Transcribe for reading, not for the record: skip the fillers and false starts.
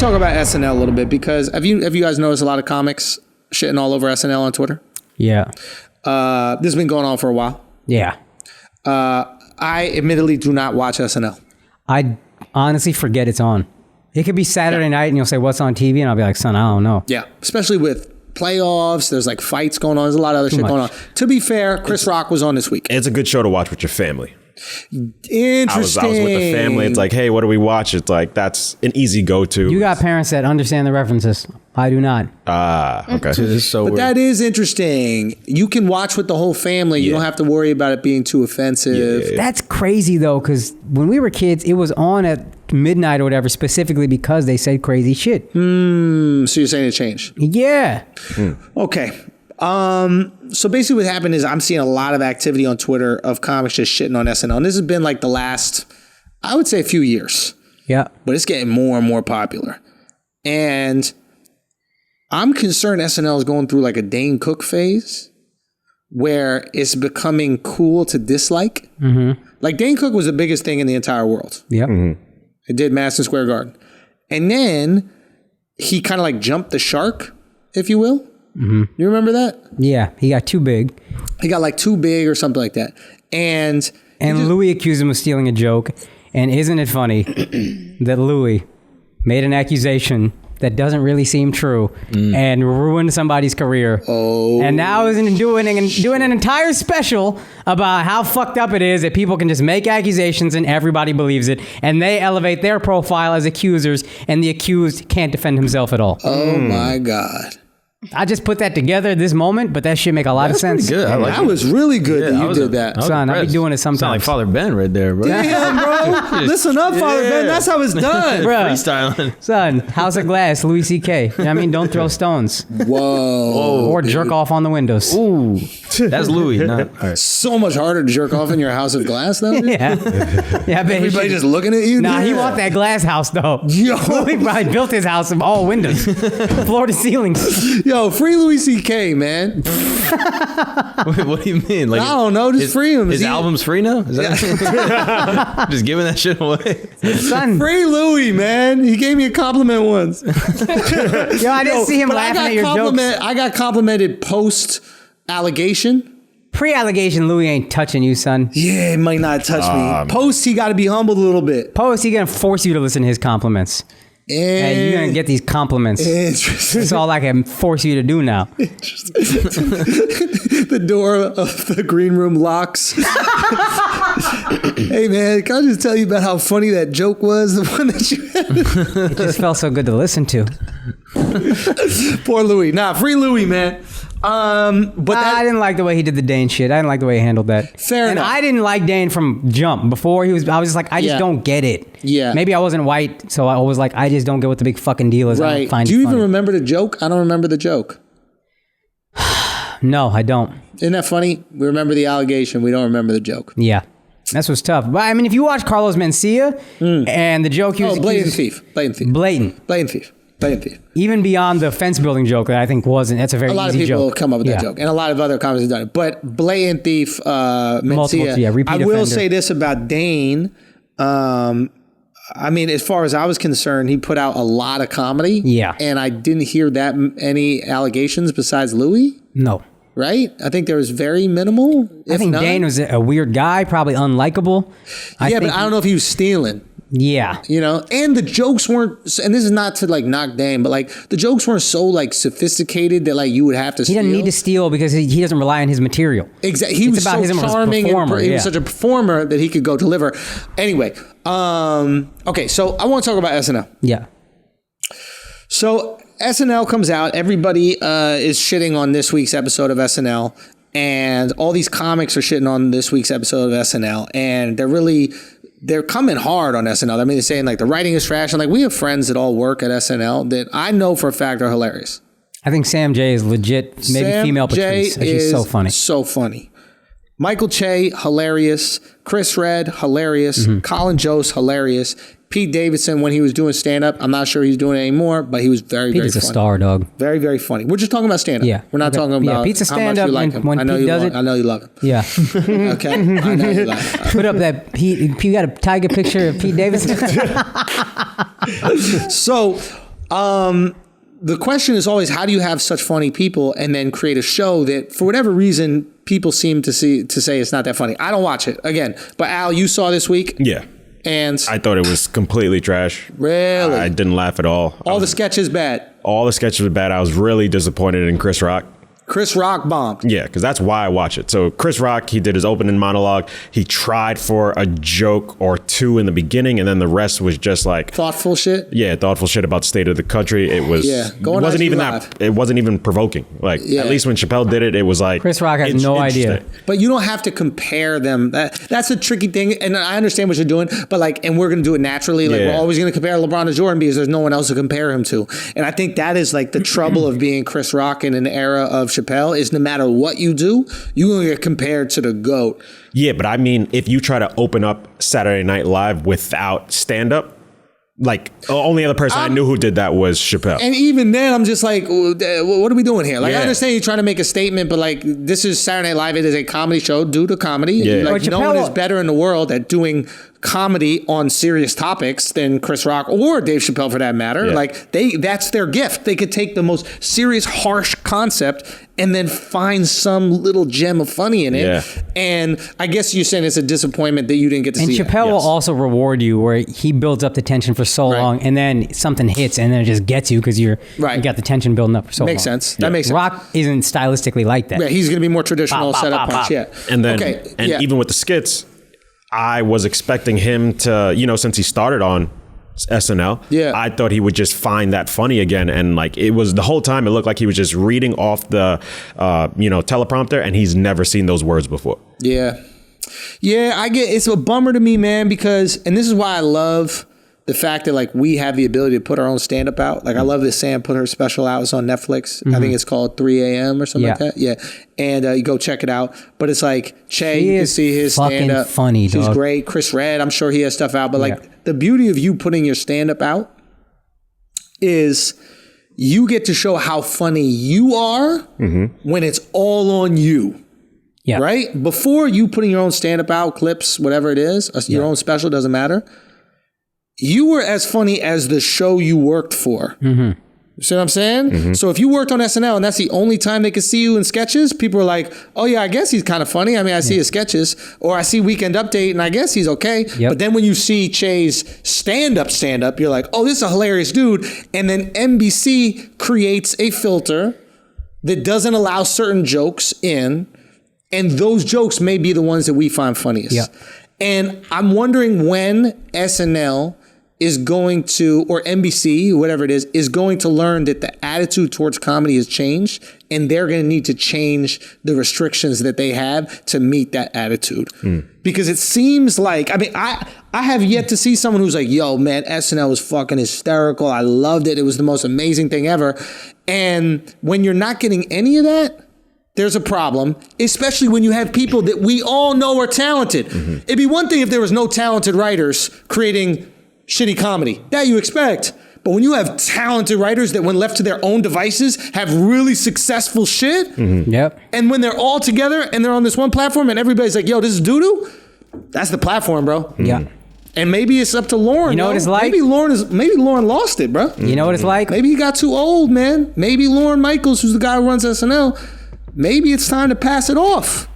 to talk about SNL a little bit because have you guys noticed a lot of comics shitting all over SNL on Twitter? Yeah. This has been going on for a while. Yeah. I admittedly do not watch SNL. I honestly forget it's on. It could be Saturday night and you'll say, what's on TV? And I'll be like, son, I don't know. Yeah, especially with playoffs. There's like fights going on. There's a lot of other shit going on. To be fair, Chris Rock was on this week. It's a good show to watch with your family. Interesting. I was with the family. It's like, hey, what do we watch? It's like, that's an easy go-to. You got parents that understand the references. I do not. Okay. This is so But weird. that is interesting. You can watch with the whole family. You don't have to worry about it being too offensive. Yeah. That's crazy though, because when we were kids, it was on at midnight or whatever, specifically because they said crazy shit. So you're saying it changed? Yeah. Okay. So basically what happened is I'm seeing a lot of activity on Twitter of comics just shitting on SNL. And this has been like the last, I would say a few years. Yeah. But it's getting more and more popular. And I'm concerned SNL is going through like a Dane Cook phase where it's becoming cool to dislike. Mm-hmm. Like Dane Cook was the biggest thing in the entire world. Yep. Mm-hmm. It did Madison Square Garden. And then he kind of like jumped the shark, if you will. Mm-hmm. You remember that? Yeah. He got too big. He got like too big or something like that. And Louis accused him of stealing a joke. And isn't it funny that Louis made an accusation that doesn't really seem true and ruined somebody's career. Oh. And now is doing an entire special about how fucked up it is that people can just make accusations and everybody believes it. And they elevate their profile as accusers and the accused can't defend himself at all. Oh my God. I just put that together at this moment, but that shit make a lot of sense. Good. I like That was really good that you did that. Son, I'll be doing it sometimes. Sound like Father Ben right there, bro. Damn, bro. Listen up, Father Ben. That's how it's done. Bruh. Freestyling. Son, House of Glass, Louis C.K. You know what I mean? Don't throw stones. Whoa. Or jerk off on the windows. Ooh. That's Louis. Not, all right. So much harder to jerk off in your house of glass, though. Yeah. Yeah, I bet Everybody just looking at you. Nah, dude? he want that glass house though. Yo. Louis probably built his house of all windows, floor to ceilings. Yo, free Louis C.K., man. What do you mean? Like, I don't know. Just free him. His album's free now? Is that just giving that shit away? Son, Free Louis, man. He gave me a compliment once. yo, I didn't see him But laughing at your jokes. I got complimented post allegation. Pre-allegation, Louis ain't touching you, son. Yeah, it might not touch me. Post, he got to be humbled a little bit. Post, he gonna force you to listen to his compliments. Hey, you're gonna get these compliments. Interesting. That's all I can force you to do now. The door of the green room locks. Hey, man, can I just tell you about how funny that joke was? The one that you had? It just felt so good to listen to. Poor Louis. Nah, free Louis, man. But I didn't like the way he did the Dane shit. I didn't like the way he handled that. Fair and enough. I didn't like Dane from jump. Before I was just like, I just Yeah. don't get it. Yeah. Maybe I wasn't white, so I was like, I just don't get what the big fucking deal is. I don't right. find Do you it even funny. remember the joke? I don't remember the joke. No, I don't. Isn't that funny? We remember the allegation. We don't remember the joke. Yeah. That's what's tough. But I mean, if you watch Carlos Mencia and the joke he was Blatant accused- thief. Blatant thief. Blatant. Blatant thief. Blatant thief. Even beyond the fence building joke that I think wasn't. That's a very A lot of easy people joke. come up with that Yeah. joke, and a lot of other comics have done it. But blatant thief, Multiple, Mencia. repeat I will offender. say this about Dane. I mean, as far as I was concerned, he put out a lot of comedy. Yeah. And I didn't hear that any allegations besides Louis. No. Right? I think there was very minimal. I think Dane was a weird guy, probably unlikable. Yeah, but I don't know if he was stealing. Yeah. You know, and the jokes weren't, and this is not to like knock Dane, but like the jokes weren't so like sophisticated that like you would have to He steal. doesn't need to steal because he doesn't rely on his material. Exactly. He It's was about so him as a charming performer, and he yeah. was such a performer that he could go deliver. Anyway, okay, so I want to talk about SNL. Yeah. So SNL comes out. Everybody is shitting on this week's episode of SNL. And all these comics are shitting on this week's episode of SNL. And they're coming hard on SNL. I mean, they're saying like the writing is trash. And like we have friends that all work at SNL that I know for a fact are hilarious. I think Sam J is legit, maybe Sam female J Patrice. She's so funny. So funny. Michael Che, hilarious. Chris Red, hilarious. Colin Jost, hilarious. Pete Davidson, when he was doing stand-up, I'm not sure he's doing it anymore, but he was very, Pete very is a funny. star, dog. Very, very funny. We're just talking about stand-up. Yeah. We're not Okay. talking Yeah, about Pete's a how much stand-up you like when- him. when I know Pete you does love, it. I know you love him. Yeah. Okay? I know you love him. Put up that Pete. You got a tiger picture of Pete Davidson? So, The question is always, how do you have such funny people and then create a show that, for whatever reason, people seem to say it's not that funny? I don't watch it again. But Al, you saw this week, Yeah. and I thought it was completely trash. really, I didn't laugh at all. all the sketches bad. All the sketches were bad. I was really disappointed in Chris Rock. Chris Rock bombed. Yeah, because that's why I watch it. So Chris Rock, he did his opening monologue. He tried for a joke or two in the beginning, and then the rest was just like Thoughtful shit. yeah, thoughtful shit about the state of the country. It was Going it wasn't IG even Live. that. It wasn't even provoking. Like Yeah. at least when Chappelle did it, it was like Chris Rock has no idea. interesting. But you don't have to compare them. That's a tricky thing, and I understand what you're doing. But like, and we're going to do it naturally. Like, Yeah. we're always going to compare LeBron to Jordan because there's no one else to compare him to. And I think that is like the trouble of being Chris Rock in an era of Chappelle is no matter what you do, you're going to get compared to the GOAT. Yeah, but I mean, if you try to open up Saturday Night Live without stand up, like the only other person I knew who did that was Chappelle. And even then, I'm just like, what are we doing here? Like, I Yeah. understand you're trying to make a statement, but like, this is Saturday Night Live. It is a comedy show due to comedy. Yeah. Like, But no one Chappelle- is better in the world at doing comedy on serious topics than Chris Rock or Dave Chappelle for that matter. Yeah. Like, that's their gift. They could take the most serious, harsh concept and then find some little gem of funny in it. Yeah. And I guess you're saying it's a disappointment that you didn't get to And see Chappelle will Yes. also reward you where he builds up the tension for so Right. long, and then something hits, and then it just gets you because you Right. got the tension building up for so that. Makes long. sense. That makes sense. Rock isn't stylistically like that. Yeah, he's going to be more traditional Pop, pop, setup pop, punch. pop. Yeah. And then, okay. and yeah. even with the skits, I was expecting him to, since he started on SNL, Yeah. I thought he would just find that funny again. And like, it was the whole time, it looked like he was just reading off the, teleprompter, and he's never seen those words before. Yeah. Yeah, I get it's a bummer to me, man, because and this is why I love the fact that like we have the ability to put our own stand up out. Like I love that Sam put her special out. It's on Netflix. I think it's called 3 a.m. or something like Yeah. that. Yeah. And you go check it out. But it's like Che, He you can is see his fucking stand up. funny, She's dog. great. Chris Redd, I'm sure he has stuff out. But like Yeah. the beauty of you putting your stand up out is you get to show how funny you are when it's all on you. Yeah. Right? Before you putting your own stand-up out, clips, whatever it is, your own special, doesn't matter. You were as funny as the show you worked for. You see what I'm saying? So if you worked on SNL and that's the only time they could see you in sketches, people are like, oh yeah, I guess he's kind of funny. I mean, I see his sketches. Or I see Weekend Update and I guess he's okay. Yep. But then when you see Che's stand-up, you're like, oh, this is a hilarious dude. And then NBC creates a filter that doesn't allow certain jokes in. And those jokes may be the ones that we find funniest. Yeah. And I'm wondering when SNL is going to, or NBC, whatever it is going to learn that the attitude towards comedy has changed and they're going to need to change the restrictions that they have to meet that attitude. Because it seems like, I mean, I have yet to see someone who's like, yo, man, SNL was fucking hysterical. I loved it. It was the most amazing thing ever. And when you're not getting any of that, there's a problem, especially when you have people that we all know are talented. It'd be one thing if there was no talented writers creating shitty comedy. That you expect. But when you have talented writers that when left to their own devices have really successful shit, Yep. and when they're all together and they're on this one platform and everybody's like, yo, this is doo-doo, that's the platform, bro. Yeah. And maybe it's up to Lauren. You know what it's like? Maybe Lauren lost it, bro. You know what it's like? Maybe he got too old, man. Maybe Lauren Michaels, who's the guy who runs SNL, maybe it's time to pass it off.